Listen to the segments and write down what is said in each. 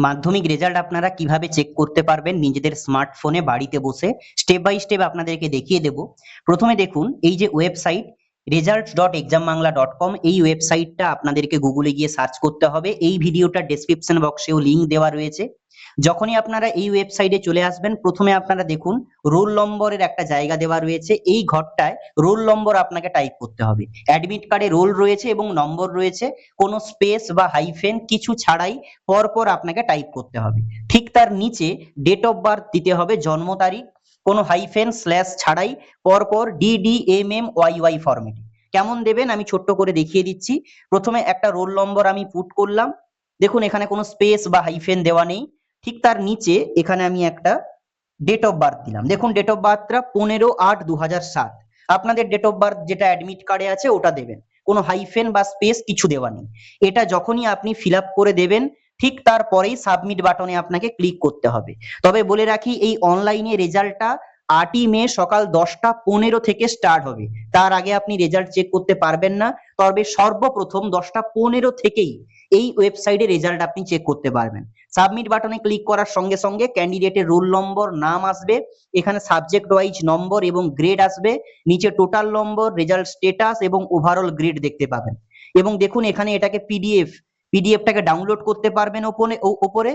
মাধ্যমিক রেজাল্ট আপনারা কিভাবে চেক করতে পারবেন নিজেদের স্মার্টফোনে বাড়িতে বসে স্টেপ বাই স্টেপ আপনাদেরকে দেখিয়ে দেব। প্রথমে দেখুন এই যে ওয়েবসাইট results.exambangla.com, এই ওয়েবসাইটটা আপনাদেরকে গুগলে গিয়ে সার্চ করতে হবে। এই ভিডিওটার ডেসক্রিপশন বক্সেও লিংক দেওয়া রয়েছে। যখনই আপনারা এই ওয়েবসাইটে চলে আসবেন, প্রথমে আপনারা দেখুন রোল নম্বরের একটা জায়গা দেওয়া রয়েছে। এই ঘরটায় রোল নম্বর আপনাকে টাইপ করতে হবে। অ্যাডমিট কার্ডে রোল রয়েছে এবং নম্বর রয়েছে, কোনো স্পেস বা হাইফেন কিছু ছাড়াই পরপর আপনাকে টাইপ করতে হবে। ঠিক তার নিচে ডেট অফ বার্থ দিতে হবে, জন্ম তারিখ, কোনো হাইফেন স্ল্যাশ ছাড়াই পরপর DDMMYY ফরম্যাটে। কেমন দেবেন আমি ছোট্ট করে দেখিয়ে দিচ্ছি। প্রথমে একটা রোল নম্বর আমি পুট করলাম, দেখুন এখানে কোনো স্পেস বা হাইফেন দেওয়া নেই। ঠিক তার নিচে এখানে আমি একটা ডেট অফ বার্থ দিলাম, দেখুন ডেট অফ বার্থটা 15/8/2007। আপনাদের ডেট অফ বার্থ যেটা অ্যাডমিট কার্ডে আছে ওটা দেবেন, কোনো হাইফেন বা স্পেস কিছু দেওয়া নেই। এটা যখনই আপনি ফিল আপ করে দেবেন, ঠিক তারপরেই সাবমিট বাটনে আপনাকে ক্লিক করতে হবে। তবে বলে রাখি, এই অনলাইনে রেজাল্টটা 8ই মে সকাল 10টা 15 থেকে স্টার্ট হবে। তার আগে আপনি রেজাল্ট চেক করতে পারবেন না। তবে সর্বপ্রথম 10টা 15 থেকেই এই ওয়েবসাইটে রেজাল্ট আপনি চেক করতে পারবেন। সাবমিট বাটনে ক্লিক করার সঙ্গে সঙ্গে ক্যান্ডিডেটের রোল নম্বর, নাম আসবে, এখানে সাবজেক্ট ওয়াইজ নম্বর এবং গ্রেড আসবে, নিচে টোটাল নম্বর, রেজাল্ট স্ট্যাটাস এবং ওভারঅল গ্রেড দেখতে পাবেন। এবং দেখুন এখানে এটাকে পিডিএফটাকে ডাউনলোড করতে পারবেন ওপরে,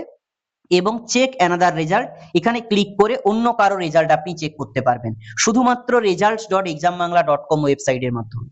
এবং চেক অ্যানাদার রেজাল্ট এখানে ক্লিক করে অন্য কারো রেজাল্ট আপনি চেক করতে পারবেন শুধুমাত্র results.exambangla.com ওয়েবসাইটের মাধ্যমে।